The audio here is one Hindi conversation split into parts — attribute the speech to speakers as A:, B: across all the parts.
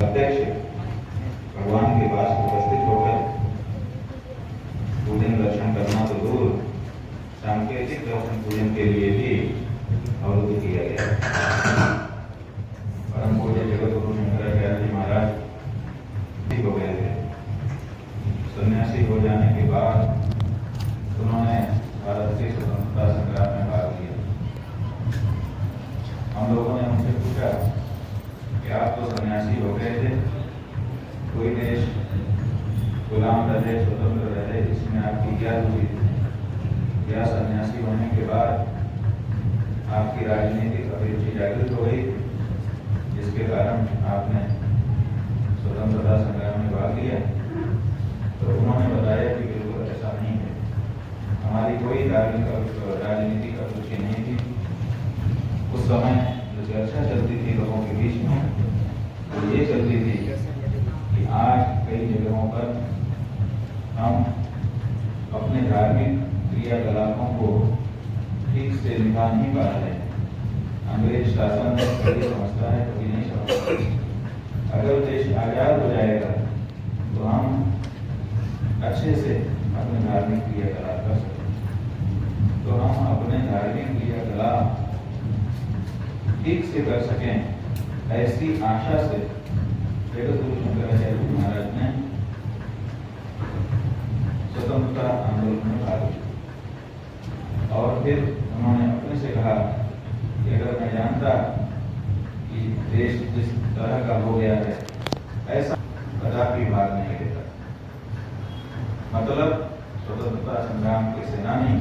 A: अध्यक्ष भगवान के पास उपस्थित होकर पूजन दर्शन करना तो दूर, सांकेतिक दर्शन पूजन के लिए भी अवरुद्ध किया गया। परम पूज्य जगत गुरु शंकराचार्य जी महाराज हो गए थे। सन्यासी हो जाने के बाद उन्होंने भारत के स्वतंत्रता संग्राम में भाग लिया। हम लोगों ने उनसे पूछा कि आप तो सन्यासी हो गए थे, कोई देश गुलाम रहे, स्वतंत्र रहे, इसमें आपकी क्या रुचि थी? क्या सन्यासी होने के बाद आपकी राजनीतिक अभिरुचि जागृत हो गई, जिसके कारण आपने स्वतंत्रता संग्राम में भाग लिया? तो उन्होंने बताया कि बिल्कुल ऐसा नहीं है, हमारी कोई राजनीतिक अभिरुचि नहीं थी। उस समय जो चर्चा चलती थी लोगों के बीच में, तो ये चलती थी कि आज कई जगहों पर हम अपने धार्मिक क्रियाकलापों को ठीक से निभा नहीं पा रहे। अंग्रेज शासन कभी समझता है, कभी नहीं समझता। अगर देश आजाद हो जाएगा तो हम अच्छे से अपने धार्मिक क्रियाकलाप कर सकें, तो हम अपने धार्मिक क्रियाकलाप ठीक से कर सकें, ऐसी आशा से जगत गुरु शंकराचार्य जी महाराज ने स्वतंत्रता आंदोलन में भाग लिया। और फिर उन्होंने अपने से कहा कि अगर मैं जानता कि देश जिस तरह का हो गया है, ऐसा कदापि भाग नहीं लेता। मतलब स्वतंत्रता संग्राम के सेनानी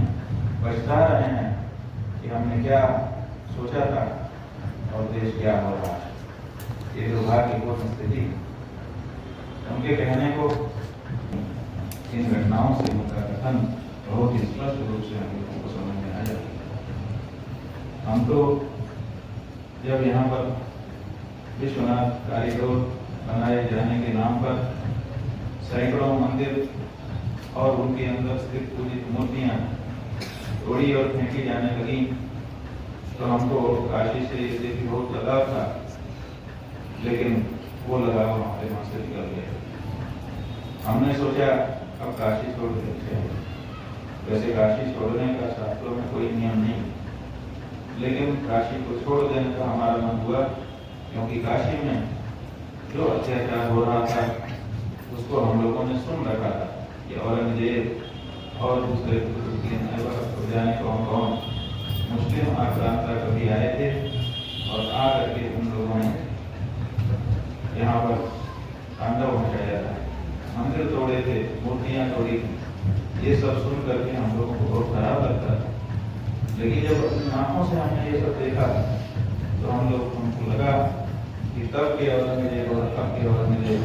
A: पछता रहे हैं कि हमने क्या सोचा था और देश क्या हो रहा है। ये दुर्भाग्यपूर्ण स्थिति। उनके कहने को इन घटनाओं से उनका कथन बहुत ही स्पष्ट रूप से हम लोगों को समझ में आ जाता है। हम तो जब यहाँ पर विश्वनाथ कॉरिडोर बनाए जाने के नाम पर सैकड़ों मंदिर और उनके अंदर स्थित पूजित मूर्तियां तोड़ी और फेंकी जाने लगी, तो हमको काशी से ये देखिए बहुत लगाव था, लेकिन वो लगाव हमारे वहां से निकल गया। हमने सोचा अब काशी छोड़ देते हैं। वैसे काशी छोड़ने का शास्त्रों में कोई नियम नहीं, लेकिन काशी को छोड़ देने का हमारा मन हुआ, क्योंकि काशी में जो अत्याचार हो रहा था उसको हम लोगों ने सुन रखा था कि औरंगजेब और दूसरे जाने कौन मुस्लिम आक्रांता कभी आए थे और आ करके उन लोगों ने यहाँ पर तांडव मचाया था, मंदिर तोड़े थे, मूर्तियां तोड़ी थी। ये सब सुन करके हम लोगों को बहुत खराब लगता था। लेकिन जब अपनी आंखों से हमने ये सब देखा तो हमको लगा कि तब के औरंगजेब और अब के औरंगजेब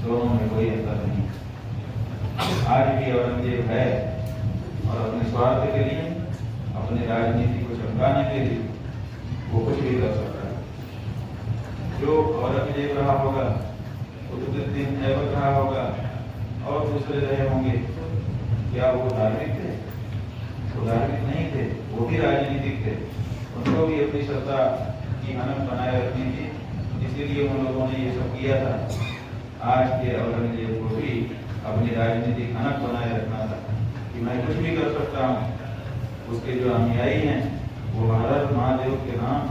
A: दोनों में कोई अंतर नहीं। आज भी औरंगजेब है और अपने स्वार्थ के लिए, अपनी राजनीति को चमकाने के लिए वो कुछ भी कर सकता है। जो औरंगजेब रहा होगा, कुतुबुद्दीन ऐबक रहा होगा और दूसरे रहे होंगे, क्या वो धार्मिक थे? वो धार्मिक नहीं थे, वो भी राजनीतिक थे। उनको भी अपनी सत्ता की हनन बनाए रखनी थी, इसीलिए उन लोगों ने ये सब किया था। आज के औरंगजेब को भी अपनी राजनीतिक हनन बनाए रखना था कि मैं कुछ भी कर सकता हूँ। उसके जो अनुयायी हैं वो भारत महादेव के नाम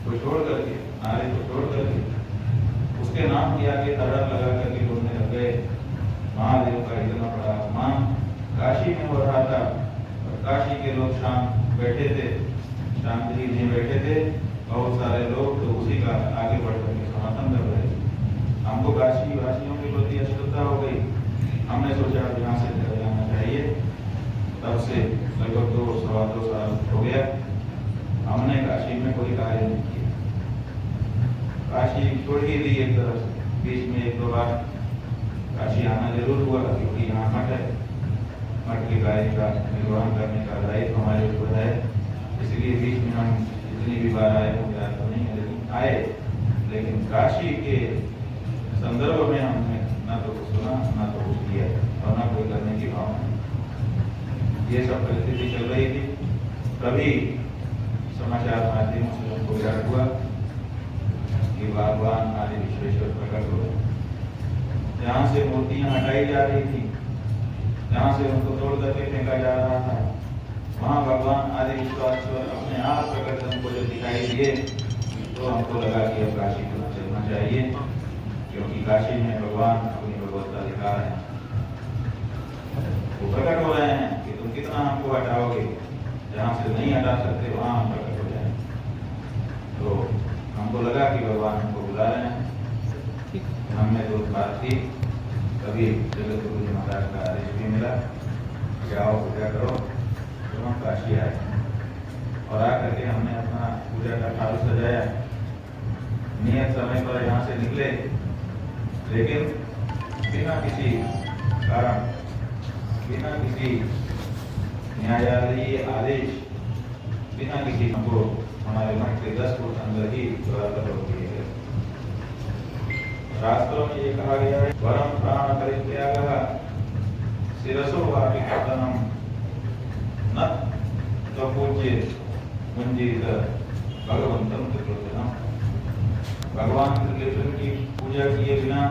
A: को छोड़ करके, नारे को छोड़ करके उसके नाम के आगे ताड़ा लगा करके बोलने लग गए। महादेव का इतना बड़ा अपमान काशी में हो रहा था और काशी के लोग शाम बैठे थे, शांति नहीं बैठे थे, बहुत सारे लोग तो उसी का आगे बढ़ करके समर्थन कर रहे थे। हमको काशी वासियों के प्रति अश्रद्धा हो गई। हमने सोचा यहाँ से निकल जाना चाहिए। तब से लगभग 2-2.25 साल हो गया, हमने काशी में कोई कार्य नहीं किया। काशी छोड़ ही दी एक तरह से। बीच में 1-2 बार काशी आना जरूर हुआ, क्योंकि यहाँ मठ है, मठ के कार्य का निर्वहन करने का दायित्व हमारे ऊपर है। इसलिए बीच में हम जितनी भी बार आए हो गया तो नहीं है, लेकिन आए। लेकिन काशी के संदर्भ में हमने ना तो कुछ सुना, ना तो कुछ किया और ना कोई करने की भावना। ये सब परिस्थिति चल रही थी, तभी समाचार माध्यमों से हमको ज्ञात हुआ कि भगवान आदि विश्वेश्वर प्रकट हो गए। जहाँ से मूर्तियां हटाई जा रही थी, जहाँ से उनको तोड़ करके फेंका जा रहा था, वहाँ भगवान आदि विश्वेश्वर अपने आप प्रकट हमको जब दिखाई दिए तो हमको लगा कि अब काशी को चलना चाहिए, क्योंकि काशी में भगवान अपनी भगवत्ता दिखा रहे हैं। वो प्रकट हो रहे हैं कि तुम कितना हमको हटाओगे, जहाँ से नहीं हटा सकते वहाँ हम प्रकट हो जाए। तो हमको लगा कि भगवान हमको बुला रहे हैं। हमने तो बात की, तभी जगत गुरु जी महाराज का आदेश भी मिला कि आओ पूजा करो। तो हम काशी आए और आकर के हमने अपना पूजा का थाल सजाया, नियत समय पर यहाँ से निकले, लेकिन बिना किसी कारण, बिना किसी न्यायालयीय आदेश, बिना किसी हमको हमारे मठ के 10 फुट अंदर ही बराबर हो गए। शास्त्रों में ये कहा गया है, वरम प्राण परित्यागः शिरसो वापि पतनम न तो पूज्य मुंजित भगवंतम त्रिलोचनम। भगवान त्रिलोचन की पूजा किए बिना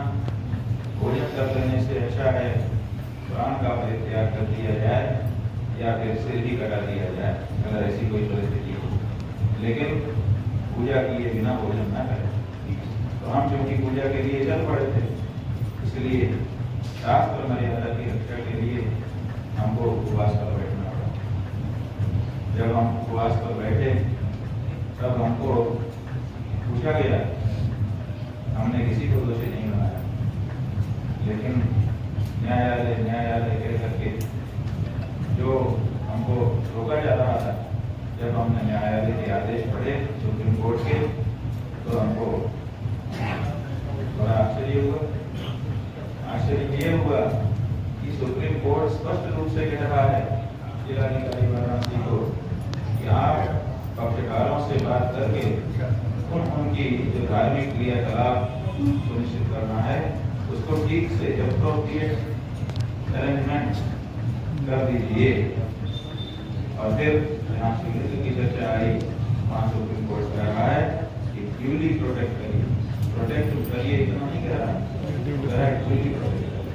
A: भोजन कर लेने से अच्छा है प्राण का परित्याग कर दिया जाए या फिर सिर ही कटा दिया जाए, अगर ऐसी कोई परिस्थिति हो। लेकिन पूजा किए बिना भोजन न करें। तो हम क्योंकि पूजा के लिए चल पड़े थे, इसलिए शास्त्र मर्यादा की रक्षा के लिए हमको उपवास पर बैठना पड़ा। जब हम उपवास पर बैठे तब हमको पूछा गया, हमने किसी को दोषी नहीं बनाया, लेकिन न्यायालय कह करके जो हमको रोका जा रहा था, जब हमने न्यायालय के आदेश पढ़े सुप्रीम कोर्ट के, तो हमको बड़ा आश्चर्य हुआ। आश्चर्य ये हुआ कि सुप्रीम कोर्ट स्पष्ट रूप से कह रहा है जिलाधिकारी वाराणसी को कि आप पक्षकारों से बात करके उनकी जो धार्मिक क्रियाकलाप सुनिश्चित करना है उसको ठीक से एप्रोप्रिएट अरेंजमेंट कर दीजिए। और फिर यहाँ से की चर्चा आई, वहाँ सुप्रीम कोर्ट कह रहा है कि ड्यूली प्रोटेक्ट करिए, प्रोटेक्ट करिए, इतना नहीं कह रहा है, ड्यूली प्रोटेक्ट करिए।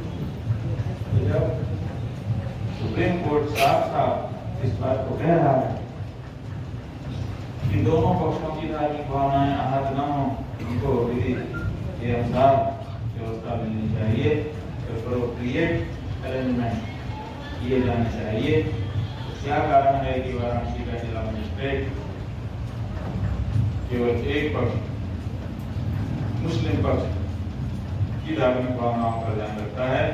A: तो जब सुप्रीम कोर्ट साफ साफ इस बात को कह रहा है कि दोनों पक्षों की धार्मिक भावनाएं आहत न हो, उनको विधि के अनुसार व्यवस्था मिलनी चाहिए, एप्रोप्रिएट अरेंजमेंट किए जाने चाहिए। क्या कारण है कि वाराणसी का जिला मजिस्ट्रेट केवल एक पक्ष, मुस्लिम पक्ष की धार्मिक भावनाओं का ध्यान रखता है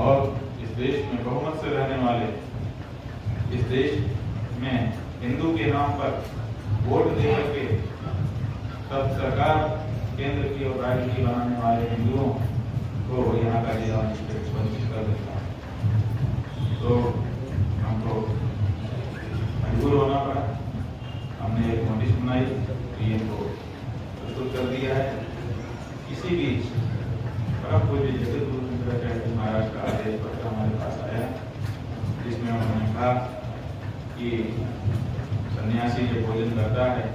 A: और इस देश में बहुमत से रहने वाले, इस देश में हिंदू के नाम पर वोट दे करके तब सरकार केंद्र की और राज्य की बनाने वाले हिंदुओं को यहाँ का जिला मजिस्ट्रेट वंचित कर देता है। तो हमको मजबूर होना पड़ा। हमने एक नोटिस बनाई, पीएम को प्रस्तुत कर दिया है। इसी बीच परम पूज्य जगत गुरु शंकराचार्य महाराज का आदेश पत्र हमारे पास आया, जिसमें उन्होंने कहा कि सन्यासी जो भोजन करता है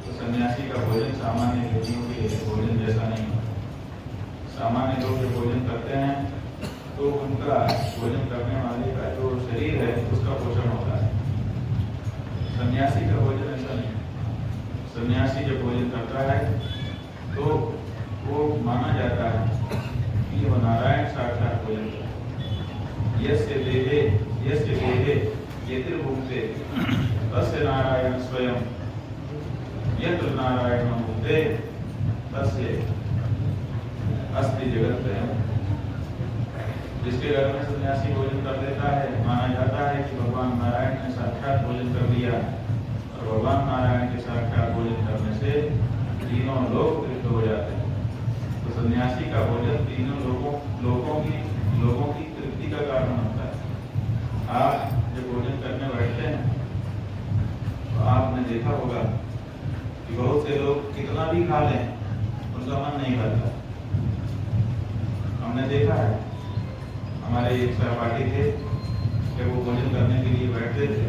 A: तो सन्यासी का भोजन सामान्य व्यक्तियों के भोजन जैसा नहीं होता। सामान्य लोग जो भोजन करते हैं तो उनका भोजन करने वाले का जो शरीर है उसका पोषण होता है। सन्यासी का भोजन ऐसा नहीं है। सन्यासी जब भोजन करता है तो वो माना जाता है कि वो नारायण साक्षात भोजन करता है। यस्य देहे यतिर्भुक्ते तस्य नारायण स्वयं यत्र नारायण भूते तस्य अस्ति जगत त्रयम्। जिसके घर में सन्यासी भोजन कर लेता है, माना जाता है कि भगवान नारायण ने साक्षात भोजन कर लिया, और भगवान नारायण के साक्षात भोजन करने से तीनों लोग तृप्त हो जाते हैं। तो सन्यासी का भोजन तीनों लोगों की तृप्ति का कारण होता है। आप जब भोजन करने बैठते हैं तो आपने देखा होगा कि बहुत से लोग कितना भी खा लें उनका मन नहीं भरता। हमने देखा है, हमारे एक सहपाठी थे, जब वो भोजन करने के लिए बैठते थे,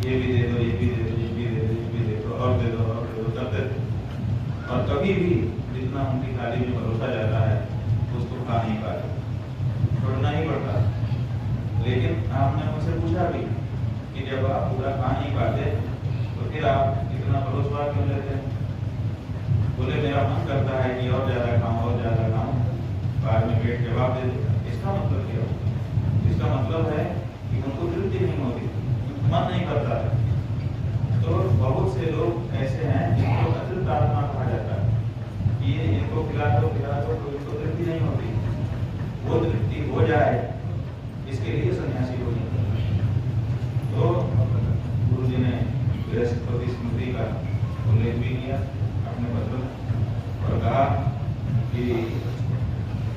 A: ये भी दे दो, ये भी दे दो, ये भी दे दो, ये भी दे दो, और दे दो, और दे दो करते थे। और कभी भी जितना उनकी थाली में परोसा जाता है उसको खा नहीं पाते, छोड़ना ही पड़ता। लेकिन आपने मुझसे पूछा भी कि जब आप पूरा खा नहीं पाते तो फिर आप इतना परोसवा क्यों लेते? बोले मेरा मन करता है कि और ज़्यादा खाऊं और ज़्यादा खाऊं, बाद में पेट जवाब दे दे। इसका मतलब क्या हो? इसका मतलब है कि उनको तृप्ति नहीं होती, मन नहीं करता है। तो बहुत से लोग ऐसे हैं जिनको अतृप्त आत्मा कहा जाता है कि ये इनको खिला दो तो इनको तृप्ति नहीं होती। वो तृप्ति हो जाए इसके लिए सन्यासी हो जाए। तो गुरु जी ने बृहस्पति स्मृति का उल्लेख भी किया अपने पत्र में और कहा कि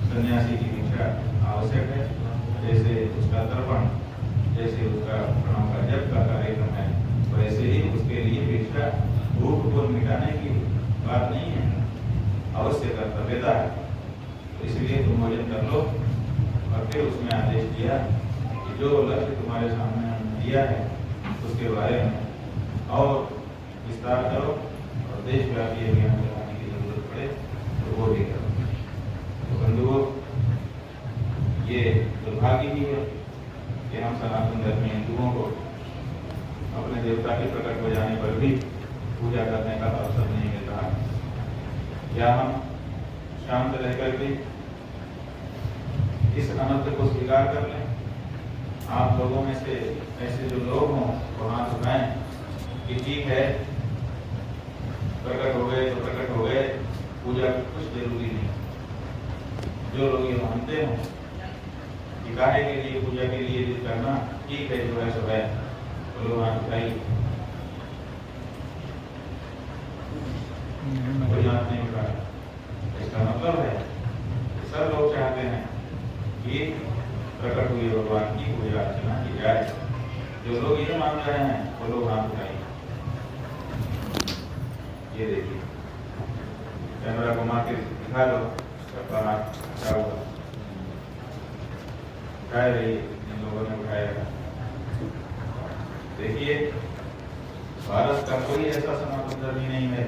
A: सन्यासी की भिक्षा आवश्यक है, जैसे उसका तर्पण, जैसे उसका प्रणव का जप का कार्यक्रम है, वैसे ही उसके लिए भिक्षा भूख को मिटाने की बात नहीं है, अवश्य कर्तव्यता है। तो इसलिए तुम भोजन कर लो। और फिर उसमें आदेश दिया कि जो लक्ष्य तुम्हारे सामने दिया है उसके बारे में और विस्तार करो और देशव्यापी अभियान चलाने की जरूरत पड़े तो वो भी करो। तो बंधुओं, ये दुर्भाग्य ही है कि हम सनातन धर्मी हिंदुओं को अपने देवता के प्रकट हो जाने पर भी पूजा करने का अवसर नहीं मिल रहा। क्या हम शांत रहकर भी इस अनर्थ को स्वीकार कर लें? आप लोगों में से ऐसे जो लोग हों वो हाथ उठाएं कि ठीक है, प्रकट हो गए तो प्रकट हो गए, पूजा कुछ जरूरी नहीं। जो लोग ये मानते हों कि काहे के लिए पूजा के लिए करना ठीक है, जो है सो है, तो लोग हाथ उठाइए। कोई हाथ नहीं उठा। इसका मतलब है सब लोग चाहते हैं कि प्रकट हुए भगवान की पूजा अर्चना की जाए। जो लोग ये मान रहे हैं वो लोग हाथ उठाइए। ये देखिए, कैमरा घुमा के दिखा दो सबका हाथ उठा हुआ। उठाए रही, इन लोगों ने उठाया। देखिए, भारत का कोई ऐसा सनातन धर्मी नहीं है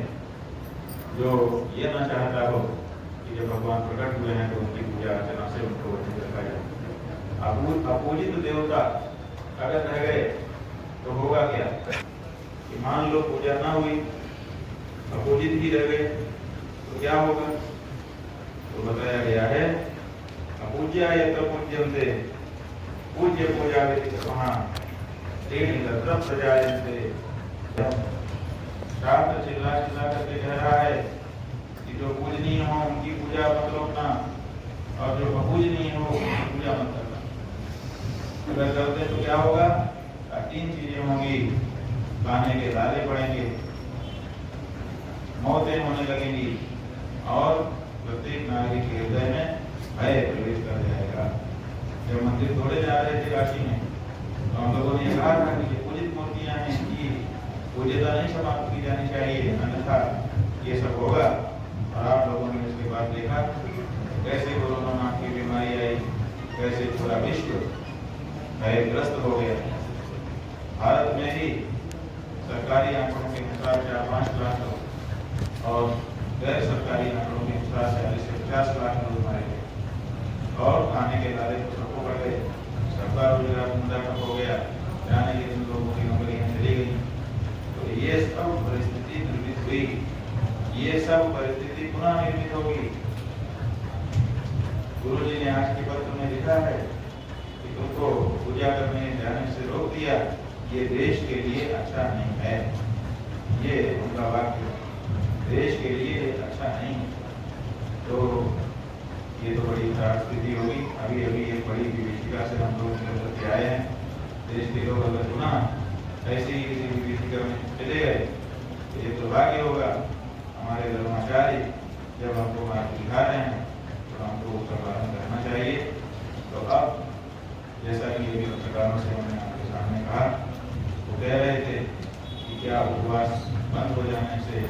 A: जो ये ना चाहता हो कि जब भगवान प्रकट हुए हैं तो उनकी पूजा अर्चना से उनको वंचित रखा जाए। अपूजित देवता अगर रह गए तो होगा क्या? कि मान लो पूजा ना हुई, अपूजित ही रह गए तो क्या होगा? तो बताया गया है, अपूज्या यत्र पूज्यन्ते पूज्य पूजा वहाँ तेणी तत्र प्रजायन्ते। शास्त्र चिल्ला चिल्ला करके कह रहा है कि जो पूजनीय हो उनकी पूजा मत रोकना और जो अपूजनीय हो उनकी पूजा मत करना। अगर करते तो क्या होगा? 3 चीजें होंगी, खाने के लाले पड़ेंगे, मौतें होने लगेंगी और प्रत्येक नागरिक के हृदय में भय प्रवेश कर जाएगा। जब मंदिर तोड़े जा रहे थे काशी में तो हम लोगों ने कहा था कि पूजित मूर्तियां हैं, इनकी पूज्यता नहीं समाप्त की जानी चाहिए, अन्यथा ये सब होगा। और आप लोगों ने उसके बाद देखा कैसे कोरोना नाम की बीमारी आई, कैसे पूरा विश्व भयग्रस्त हो गया। भारत में ही सरकारी आंकड़ों के अनुसार 4-5 लाख लोग और गैर सरकारी आंकड़ों के अनुसार 40 से 50 लाख लोग मारे गए और खाने के लाले तो सबको बढ़ गए। सबका रोजगार धंधा ठप हो गया, जाने के दिन लोगों की नौकरियां चली गई। तो ये सब परिस्थिति निर्मित हुई, ये सब परिस्थिति पुनः निर्मित होगी। गुरु जी ने आज के पत्र में लिखा है कि तुमको पूजा करने जाने से रोक दिया, ये देश के लिए अच्छा नहीं है। ये उनका वाक्य, देश के लिए अच्छा नहीं। तो ये तो बड़ी खराब स्थिति होगी। अभी अभी एक बड़ी विभीषिका से हम लोग निकल करके आए हैं। देश के लोग अगर सुना ऐसे ही किसी विभीषिका में चले गए तो ये दुर्भाग्य होगा। हमारे धर्माचार्य जब हमको मार्ग दिखा रहे हैं तो हमको उसका पालन करना चाहिए। तो अब जैसा कि ये पत्रकारों से हमने आपके सामने कहा, वो कह रहे थे कि क्या उपवास बंद हो जाने से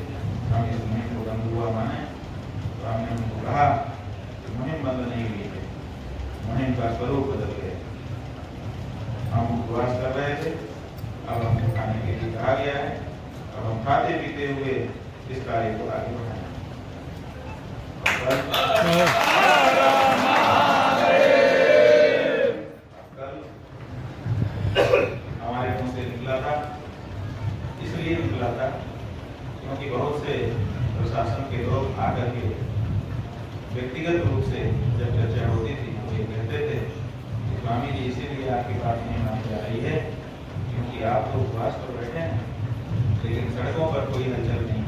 A: हम इस मुहिम को बंद हुआ माने? तो हमने उनको कहा कि मुहिम बंद नहीं हुई है, मुहिम का स्वरूप बदल गया। हम उपवास कर रहे थे, अब हमको खाने के लिए कहा गया है, अब हम खाते पीते हुए इस कार्य को आगे बढ़ाएं। हमारे मुंह से निकला था, इसलिए निकला था क्योंकि बहुत से प्रशासन के लोग आकर के व्यक्तिगत रूप से जब चर्चा होती थी वो ये कहते थे कि स्वामी जी इसीलिए आपकी बात नहीं मानी जा रही है क्योंकि आप तो उपवास पर बैठे हैं, लेकिन सड़कों पर कोई हलचल नहीं।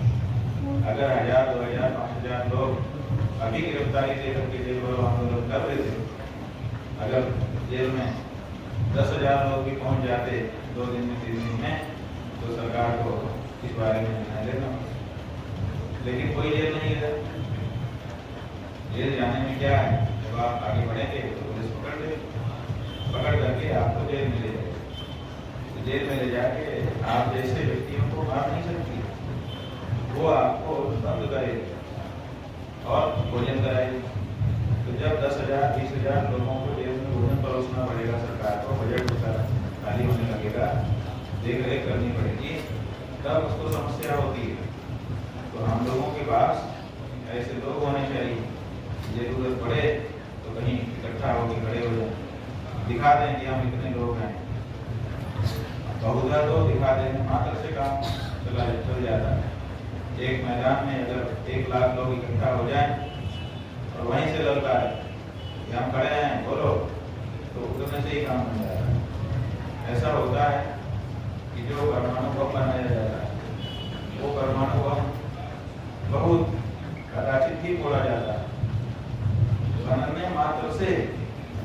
A: अगर 1000, 2000, 5000 लोग अभी गिरफ्तारी दे करके जेल भरो आंदोलन कर रहे थे, अगर जेल में 10,000 लोग भी पहुंच जाते 2 दिन में 3 दिन में, तो सरकार को इस बारे में निर्णय लेना। लेकिन कोई जेल नहीं है। जेल जाने में क्या है, जब आप आगे बढ़ेंगे तो पुलिस पकड़ करके आपको जेल में ले जाएगी। जेल में ले जाके आप जैसे व्यक्तियों को मार नहीं सकती, वो आपको बंद करेगी और भोजन कराएगी। तो जब 10,000, 20,000 लोगों को जेल में भोजन परोसना पड़ेगा, सरकार को बजट खाली होने लगेगा, देख रेख करनी पड़ेगी, तब उसको समस्या होती है। तो हम लोगों के पास ऐसे लोग होने चाहिए, जरूरत पड़े तो कहीं इकट्ठा होकर खड़े हो जाए, दिखा दें कि हम इतने लोग हैं। बहुधा तो दिखा देने मात्र से काम चल जाता है। एक मैदान में अगर 1 लाख लोग इकट्ठा हो जाए और वहीं से लड़ता है कि हम खड़े हैं बोलो, तो उतरने से ही काम बन जाता है। ऐसा होता है कि जो परमाणु बम बनाया जाता है, वो परमाणु बम बहुत कदाचित ही फोड़ा जाता है। बनने मात्र से,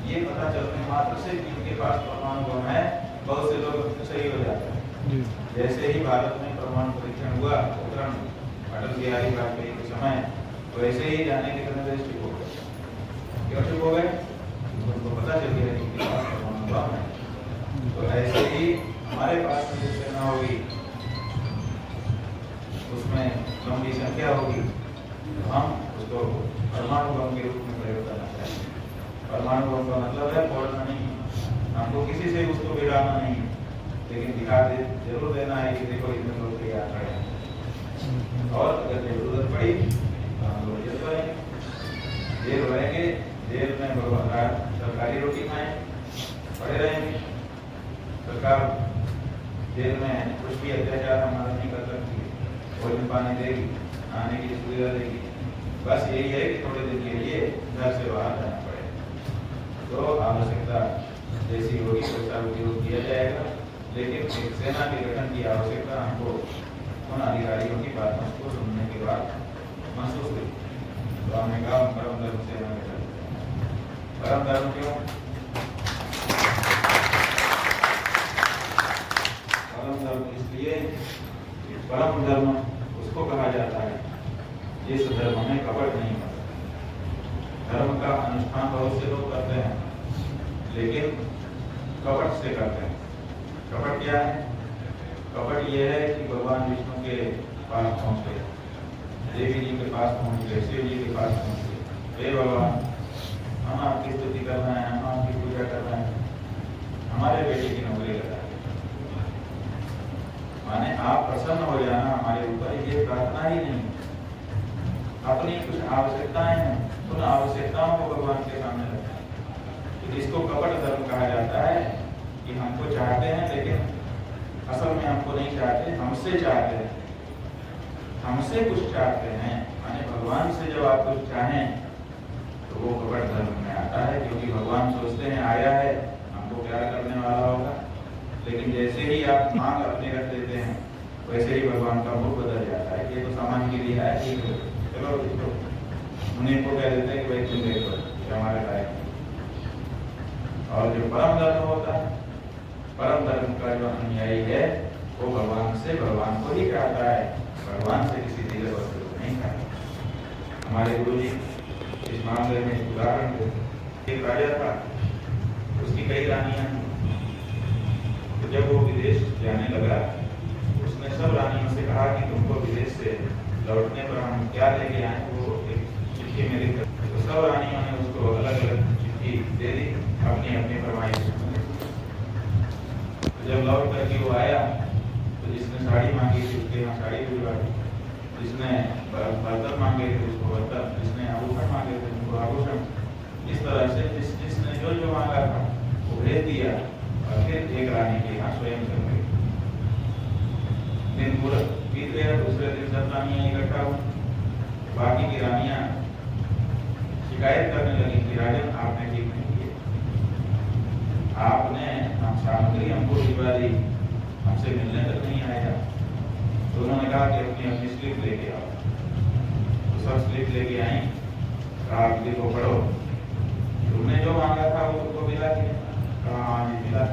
A: ये पता चलने मात्र से कि उनके पास परमाणु बम है, बहुत से लोग सही हो जाते हैं। जैसे ही भारत में परमाणु परीक्षण हुआ, उपकरण अटल बिहारी वाजपेयी के समय, वैसे ही जाने के कितने देश चुप हो गए। क्यों चुप हो गए? उनको पता चल गया कि उनके पास परमाणु बम है। तो ऐसे ही हमारे पास में जो सेना होगी, उसमें लंबी संख्या होगी, तो हम उसको परमाणु बम के रूप में प्रयोग करना चाहिए। परमाणु बम का मतलब है फोड़ना नहीं, हमको किसी से उसको गिराना नहीं, लेकिन दिखा दे जरूर देना है कि देखो इतने लोग तैयार खड़े हैं। और अगर जरूरत पड़ी तो हम लोग जेल रहेंगे, जेल रहेंगे, जेल में सरकारी रोटी खाएं, पड़े रहेंगे। सरकार जेल में कुछ भी अत्याचार हमारा नहीं कर सकती, भोजन पानी देगी, आने की सुविधा देगी। बस यही है कि थोड़े दिन के लिए घर से बाहर जाना पड़ेगा। तो आवश्यकता जैसी होगी वैसा उपयोग किया जाएगा, लेकिन एक सेना के गठन की आवश्यकता हमको उन अधिकारियों की बातों को सुनने के बाद महसूस हुई। तो हमने कहा परम धर्म से हमें परम धर्म क्यों? परम धर्म इसलिए, परम धर्म उसको कहा जाता है जिस धर्म में कपट नहीं होता। धर्म का अनुष्ठान बहुत से लोग करते हैं, लेकिन कपट से करते हैं। कपट क्या है? कपट ये है कि भगवान विष्णु के पास पहुंच गए, देवी जी के पास पहुंच गए, शिव जी के पास पहुंच गए, हे भगवान हम आपकी स्तुति कर रहे हैं, हम आपकी पूजा कर रहे हैं, हमारे बेटे की नौकरी लगा। माने आप प्रसन्न हो जाना हमारे ऊपर, ये प्रार्थना ही नहीं। अपनी कुछ आवश्यकताएं हैं, उन आवश्यकताओं को भगवान के सामने रखना। तो जिसको कपट धर्म कहा जाता है कि हमको चाहते हैं लेकिन असल में हमको नहीं चाहते, हमसे चाहते हैं, हमसे कुछ चाहते हैं। माने भगवान से जब आप कुछ चाहें तो वो कपट धर्म में आता है, क्योंकि भगवान सोचते हैं आया है हमको प्यार करने वाला होगा, लेकिन जैसे ही आप मांग अपने रख देते हैं वैसे ही भगवान का मुख बदल जाता है। ये तो सामान के लिए है, ठीक है चलो इसको उन्हीं को कह देते हैं कि भाई तुम देखो हमारे लायक। और जो परम धर्म होता है, परम धर्म का जो अनुयायी है वो भगवान से भगवान को ही चाहता है, भगवान से किसी दिव्य वस्तु को नहीं चाहता। हमारे गुरु जी इस मामले में एक उदाहरण देते। एक राजा था, उसकी कई रानियां थी। तो जब वो विदेश जाने लगा, उसने सब रानियों से कहा कि तुमको विदेश से लौटने पर हम क्या लेके आए, वो एक चिट्ठी में लिख। तो सब रानियों ने उसको अलग अलग चिट्ठी दे दी अपनी अपनी फरमाइश। तो जब लौट करके वो आया तो जिसने साड़ी मांगी थी उसके यहाँ साड़ी भिजवा दी, जिसने बर्तन मांगे थे उसको बर्तन, जिसने आभूषण इस तरह से जिसने जो जो मांगा था वो भेज दिया और फिर एक रानी के यहाँ स्वयं कर गई। दिन पूरा बीत गया, दूसरे दिन सब रानियां इकट्ठा हुई। बाकी की रानियां शिकायत करने लगी कि राजन आपने ठीक नहीं किया, आपने हम सामग्री हमको भिजवा दी, हमसे मिलने तक नहीं आया। तो उन्होंने कहा कि अपनी अपनी स्लिप लेके आओ। तो सब स्लिप लेके आई, कहा कि देखो पढ़ो, तुमने जो मांगा था वो तुमको मिला कि कहा हाँ जी मिला।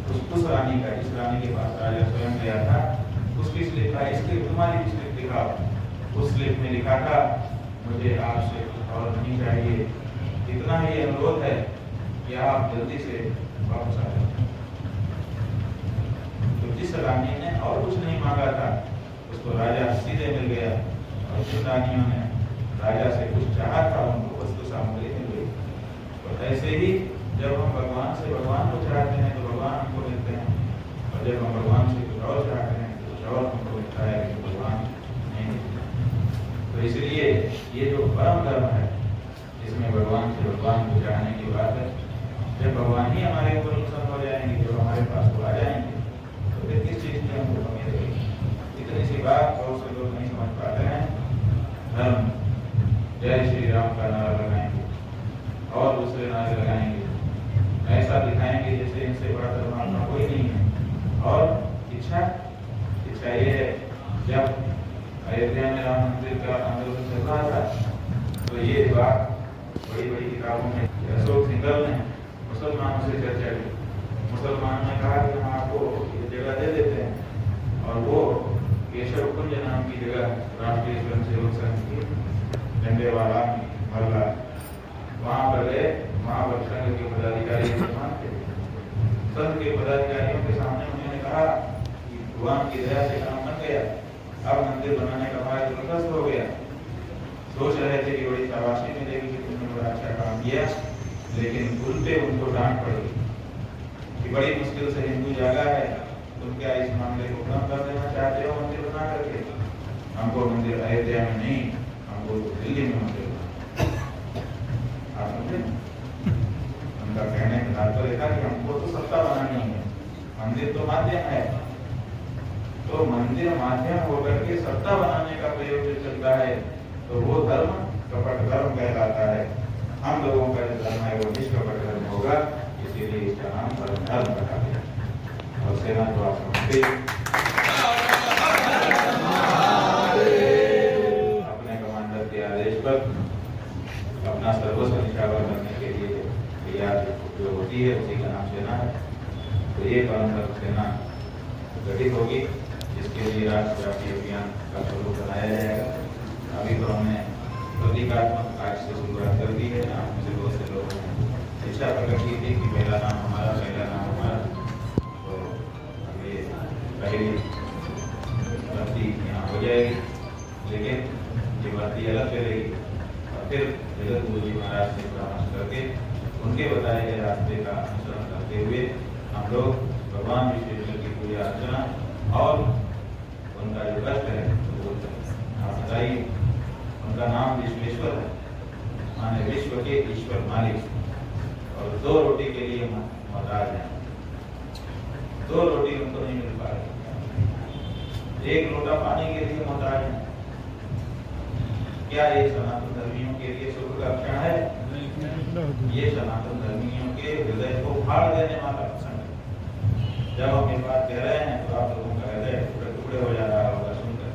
A: तो उस रानी का, इस रानी के पास राजा स्वयं गया था, उसकी स्लिप था, इसलिए तुम्हारी स्लिप दिखाओ। उस स्लिप में लिखा था मुझे आपसे और नहीं चाहिए, इतना ही अनुरोध है कि आप जल्दी से वापस आ जाओ। तो जिस रानी ने और कुछ नहीं मांगा था उसको राजा सीधे मिल गया, और जिन रानियों ने राजा से कुछ चाहा था उनको वस्तु सामग्री मिल गई। और ऐसे ही जब हम भगवान से भगवान को चाहते हैं तो भगवान हमको मिलते हैं, और जब हम भगवान से कुछ और चाहते हैं तो कुछ और हमको मिलता है, लेकिन भगवान नहीं मिलता। तो इसलिए ये जो परम धर्म है इसमें भगवान से भगवान को चाहने की बात है। जब भगवान ही हमारे ऊपर प्रसन्न हो जाएंगे, जब हमारे पास वो आ जाएंगे, तो फिर किस चीज की हमको कमी रहेगी। इतनी सी बात बहुत से लोग नहीं समझ पाते हैं। धर्म जय श्री राम का नारा लगाएंगे और दूसरे नारे लगाएंगे, ऐसा दिखाएंगे जैसे इनसे बड़ा धर्म अपना कोई नहीं है। और इच्छा ये है, जब अयोध्या में राम मंदिर का आंदोलन चल रहा था तो ये बात बड़ी बड़ी किताबों में अशोक सिंघल ने मुसलमानों से चर्चा की। मुसलमानों ने कहा कि हम आपको ये जगह दे देते हैं, और वो केशव कुंज नाम की जगह राष्ट्रीय स्वयंसेवक संघ की डंडेवाला महल्ला, वहाँ पर गए। वहाँ पर संघ के पदाधिकारी संघ के पदाधिकारियों के सामने उन्होंने कहा कि भगवान की दया से काम बन गया, अब मंदिर बनाने का कार्य प्रशस्त हो गया। सोच रहे थे कि बड़ी शाबाशी मिलेगी कि तुमने बड़ा अच्छा काम किया, लेकिन उल्टे उनको डांट पड़ी कि बड़ी मुश्किल से हिंदू जगह है, तुम क्या इस मामले को कम कर देना चाहते हो मंदिर बना करके? हमको मंदिर अयोध्या में नहीं, हमको दिल्ली में मंदिर बना। आप समझे? उनका कहने का तात्पर्य था कि हमको तो सत्ता बनानी है, मंदिर तो माध्यम है। तो मंदिर माध्यम होकर के सत्ता बनाने का प्रयोग जो चलता है तो वो धर्म कपट धर्म कहलाता है। हम लोगों का जो धर्म है वो निष्कपट धर्म होगा, इसीलिए इसका नाम धर्म रखा गया। और सेना तो आप समझते अपने कमांडर के आदेश पर अपना सर्वस्व निछावर करने के लिए तैयार जो होती है उसी का नाम सेना है। तो ये परम सेना गठित होगी, जिसके लिए राष्ट्रव्यापी अभियान का स्वरूप बनाया जाएगा। अभी तो हमने प्रतीकात्मक कार्य से शुरुआत कर दी है। आप में से बहुत से लोगों ने इच्छा प्रकट की थी कि पहला नाम हमारा, पहला नाम हमारा। तो अभी पहली भर्ती यहाँ हो जाएगी, लेकिन ये भर्ती अलग चलेगी। और फिर जगत गुरु जी महाराज से परामर्श करके उनके बताए गए रास्ते का अनुसरण करते हुए हम लोग भगवान विश्वेश्वर की पूजा अर्चना और उनका जो कष्ट है वो आप बताइए। उनका नाम विश्वेश्वर है, माने विश्व के ईश्वर मालिक, और 2 रोटी के लिए मोहताज हैं। 2 रोटी उनको नहीं मिल पा रही, 1 लोटा पानी के लिए मोहताज हैं। क्या ये सनातन धर्मियों के लिए सुख का क्षण है? ये सनातन धर्मियों के हृदय को फाड़ देने वाला क्षण है। जब हम ये बात कह रहे हैं तो आप लोगों का हृदय टुकड़े टुकड़े हो जा रहा होगा सुनकर।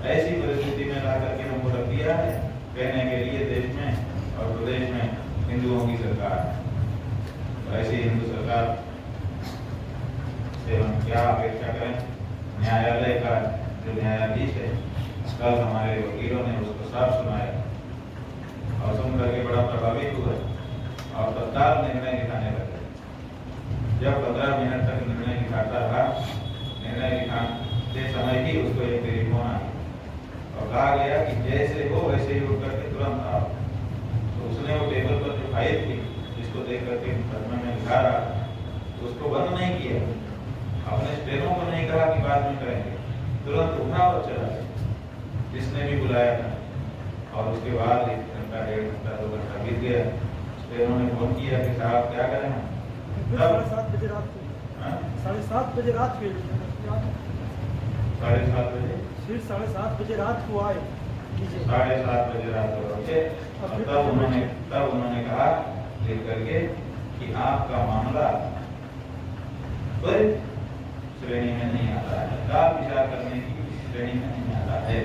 A: ऐसी परिस्थिति में ला करके हमको रख दिया है कहने के लिए देश में और प्रदेश में हिंदुओं की सरकार है। तो ऐसी हिंदू सरकार से हम क्या अपेक्षा करें? न्यायालय का जो न्यायाधीश है, कल हमारे वकीलों ने उसको साफ सुनाया और सुन करके बड़ा प्रभावित हुआ और तत्काल निर्णय लिखाने लगे। जब 15 मिनट तक निर्णय लिखाता रहा, निर्णय लिखाते समय ही उसको एक टेलीफोन आया और कहा गया कि जैसे हो वैसे ही उठ करके तुरंत आओ। तो उसने वो टेबल पर जो फाइल थी जिसको देख करके मुकदमे में लिखा रहा तो उसको बंद नहीं किया, अपने स्टेनों को नहीं कहा कि बाद में करेंगे, तुरंत उठा और चला गया जिसने भी बुलाया था। और उसके बाद 1 घंटा 1.5 घंटा 2 घंटा बीत गया। फिर उन्होंने फोन किया कि साहब क्या करें हम?
B: फिर 7:30 बजे रात को 7:30 बजे रात के
A: 7:30 बजे
B: फिर 7:30 बजे रात को आए।
A: 7:30 बजे रात को पहुंचे। तब उन्होंने कहा लिख करके कि आपका मामला त्वरित श्रेणी में नहीं आता है, तत्काल विचार करने की श्रेणी में नहीं आता है।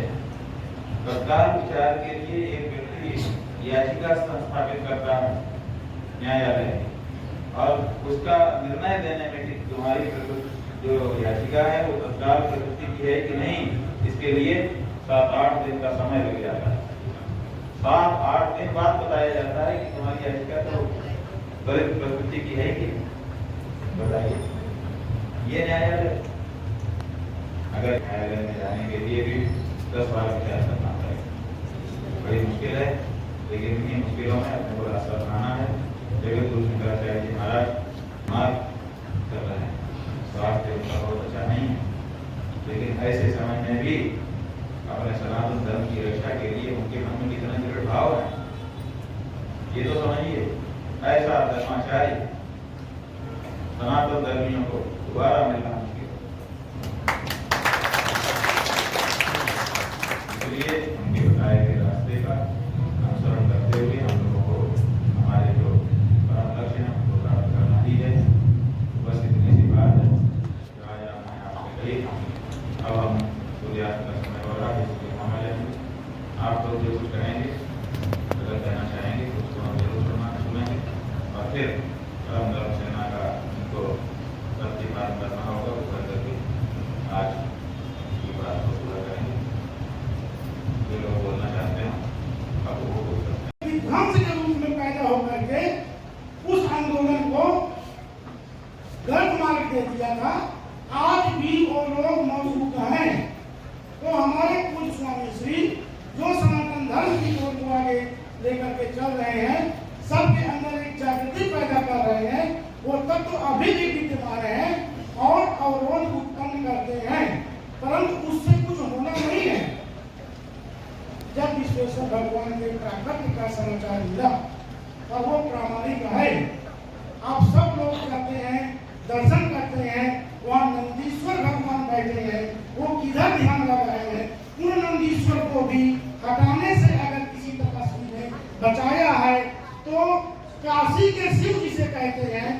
A: तत्काल विचार के लिए एक व्यक्ति याचिका स्थापित करता है न्यायालय, और उसका निर्णय देने में कि तुम्हारी जो याचिका है वो तत्काल प्रकृति की है कि नहीं, इसके लिए 7-8 दिन का समय लग जाता है। 7-8 दिन बाद बताया जाता है कि तुम्हारी याचिका तो त्वरित प्रकृति की है कि बताइए। ये न्यायालय, अगर न्यायालय में जाने के लिए भी 10 बार विचार करना पड़ेगा, बड़ी मुश्किल है। लेकिन इन्हीं मुश्किलों में अपने को रास्ता बनाना है। जगत गुरु शंकराचार्य जी महाराज मार्ग कर रहे हैं। स्वास्थ्य उनका बहुत अच्छा नहीं है, लेकिन ऐसे समय में भी अपने सनातन धर्म की रक्षा के लिए उनके मन में कितना दृढ़ भाव है, ये तो समझिए। ऐसा धर्माचार्य सनातन धर्मियों को दोबारा मिलना मुश्किल है। इसलिए उनके बताए गए रास्ते का अनुसरण करते हुए हम लोगों को हमारे जो परम लक्ष्य है उनको प्राप्त करना ही है। बस इतनी सी बात है जो आज मैं आपसे कही। अब हम सूर्यास्त का समय हो रहा है, इसलिए हम आ जाएंगे। आप लोग जो कुछ कहेंगे, अगर कहना चाहेंगे तो उसको हम जरूर सुनेंगे, और फिर परम धर्म सेना का उनको प्रतिपादन करना होगा, वो करके आज की बात को पूरा करेंगे। जो लोग बोलना चाहते हैं अब वो बोल सकते हैं।
C: ध्वंस के रूप में पैदा होकर के उस आंदोलन को गलत मार्ग दे दिया था। आज भी वो लोग मौजूद हैं। तो हमारे पूज्य स्वामी श्री जो सनातन धर्म की ओर को आगे लेकर के चल रहे हैं, सबके अंदर एक जागृति पैदा कर रहे हैं, वो तत्व तो अभी भी विद्यमान है और अवरोध उत्पन्न करते हैं, परंतु उससे कुछ होना नहीं है। जब विश्वेश्वर भगवान के प्राकट्य का समाचार मिला और वो प्रामाणिक है, आप सब लोग करते हैं, दर्शन करते हैं, वहाँ नंदीश्वर भगवान बैठे हैं, वो किधर ध्यान लगाए हैं। उन नंदीश्वर को भी हटाने से अगर किसी तपस्वी ने बचाया है तो काशी के शिव जिसे कहते हैं,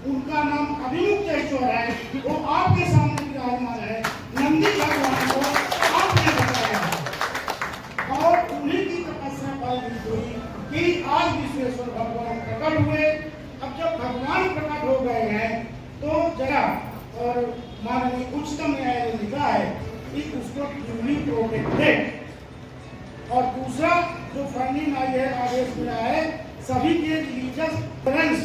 C: उनका नाम अभिमुक्तेश्वर है, वो आपके सामने विराजमान है। नंदी भगवान को आपने बचाया है और उन्हीं की तपस्या फल हुई कि आज विश्वेश्वर भगवान प्रकट हुए। अब जब भगवान प्रकट हो गए हैं तो जरा और माननीय उच्चतम न्यायालय ने लिखा है कि उसको ड्यूली प्रोटेक्टेड, और दूसरा जो फंडिंग आई है, आदेश मिला है सभी के रिलीजियस फ्रेंड्स,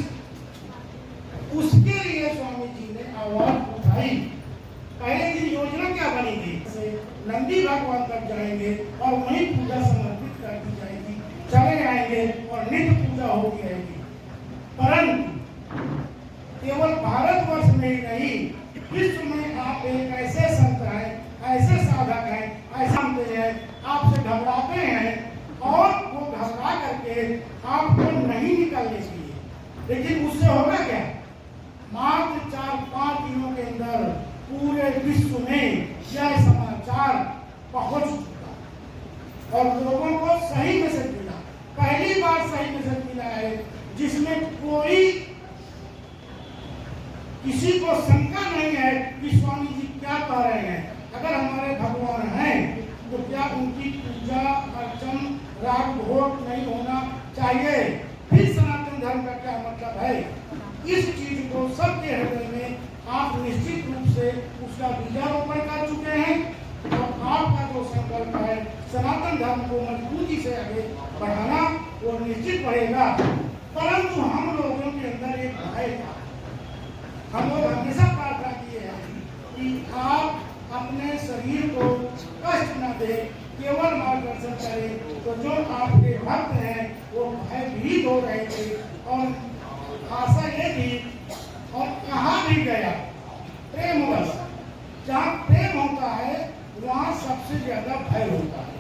C: उसके लिए स्वामी जी ने आवाज उठाई। पहले की योजना क्या बनी थी, नंदी भगवान तक जाएंगे और वहीं पूजा समर्पित कर दी जाएगी, चले आएंगे और नित्य पूजा होती रहेगी। परंतु केवल भारतवर्ष में ही नहीं, विश्व में आप एक ऐसे संत हैं, ऐसे साधक हैं, ऐसा हैं, आपसे घबराते हैं और वो घबरा करके आपको नहीं निकलने चाहिए। लेकिन उससे होगा क्या, मात्र 4-5 दिनों के अंदर पूरे विश्व में यह समाचार पहुंच चुका और लोगों को सही मैसेज मिला। पहली बार सही मैसेज मिला है जिसमें कोई किसी को शंका नहीं है कि स्वामी जी क्या कह रहे हैं। अगर हमारे भगवान हैं तो क्या उनकी पूजा अर्चन राग भोग नहीं होना चाहिए? फिर सनातन धर्म का क्या मतलब है? इस चीज को सबके हृदय में आप निश्चित रूप से उसका बीजारोपण कर चुके हैं और आपका जो संकल्प है सनातन धर्म को मजबूती से आगे बढ़ाना, वो निश्चित बढ़ेगा। परंतु हम लोगों के अंदर एक भय था। हम लोग हमेशा प्रार्थना किए हैं कि आप अपने शरीर को कष्ट न दे, केवल मार्गदर्शन करें। तो जो आपके भक्त हैं वो भयभीत हो रहे थे और आशा ये थी, और कहा भी गया प्रेम बस, जहाँ प्रेम होता है वहाँ सबसे ज्यादा भय होता है।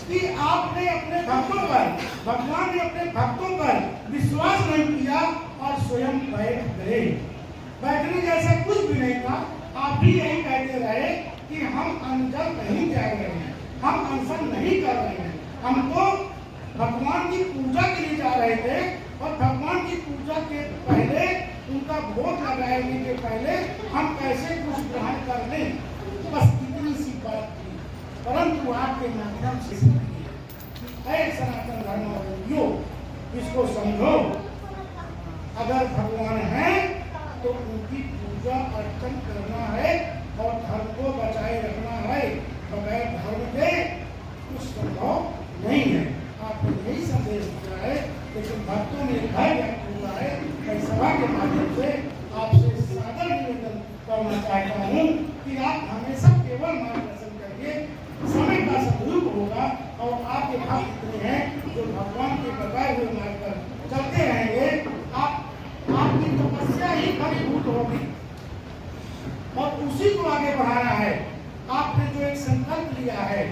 C: कि आपने अपने भक्तों पर, भगवान ने अपने भक्तों पर विश्वास नहीं किया और स्वयं बैठ गए। बैठने जैसा कुछ भी नहीं था। आप भी यही कहते रहे कि हम अनजल नहीं त्याग रहे हैं, हम अनशन नहीं कर रहे हैं, हम तो भगवान की पूजा के लिए जा रहे थे और भगवान की पूजा के पहले, उनका भोग लगाने के पहले हम कैसे कुछ ग्रहण कर लें, बस इतनी सी बात थी। परंतु आपके माध्यम से सनातन धर्मावलंबियों, इसको समझो, अगर भगवान है तो उनकी पूजा अर्चन करना है और धर्म को बचाए रखना है। बगैर धर्म के कुछ संभव नहीं है। आपको यही संदेश दिया है, लेकिन भक्तों ने भय व्यक्त हुआ है। मैं सभा के माध्यम से आपसे सादर निवेदन करना चाहता हूँ कि आप हमेशा केवल मार्गदर्शन करिए। समय का सदुपयोग होगा और आपके भक्त इतने हैं जो भगवान के बताए हुए मार्ग पर चलते रहेंगे। आपकी तपस्या ही फलीभूत होगी और उसी को आगे बढ़ाना है। आपने जो एक संकल्प लिया है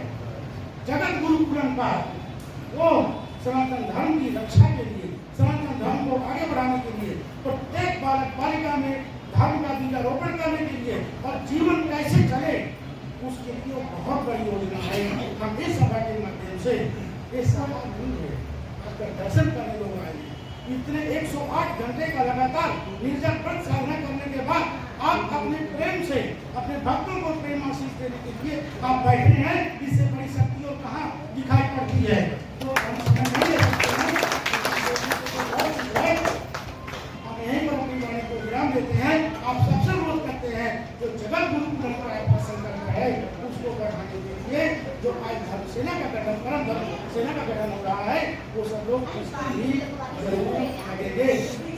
C: जगत गुरुकुलम का, वो सनातन धर्म की रक्षा के लिए, सनातन धर्म को आगे बढ़ाने के लिए, प्रत्येक बालक बालिका में धर्म का बीजारोपण करने के लिए और जीवन कैसे चले उसके लिए बहुत बड़ी योजना है। हम इस सभा के माध्यम से ये सभा आपका दर्शन करने लोग आए। इतने 108 घंटे का लगातार निर्जल व्रत साधना करने के बाद आप अपने प्रेम से अपने भक्तों को प्रेम आशीष देने के लिए आप बैठे हैं। इससे बड़ी शक्ति और कहाँ दिखाई पड़ती है। तो हम नहीं ले सकते हैं। हम यहीं पर अपनी वाणी को विराम देते हैं। आप सबसे अनुरोध करते हैं जो जगत गुरु परंपरा संकल्प है उसको बढ़ाने के लिए जो आज धर्म सेना का गठन, परम धर्म सेना का गठन हो रहा है, वो सब लोग इसको भी जरूर आगे दे।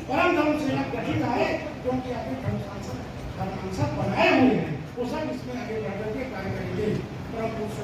C: परम धर्म सेना गठित है क्योंकि आपके धर्मांसक बनाए हुए हैं, वो सब इसमें आगे बढ़कर के कार्य करेंगे। परम पुरुष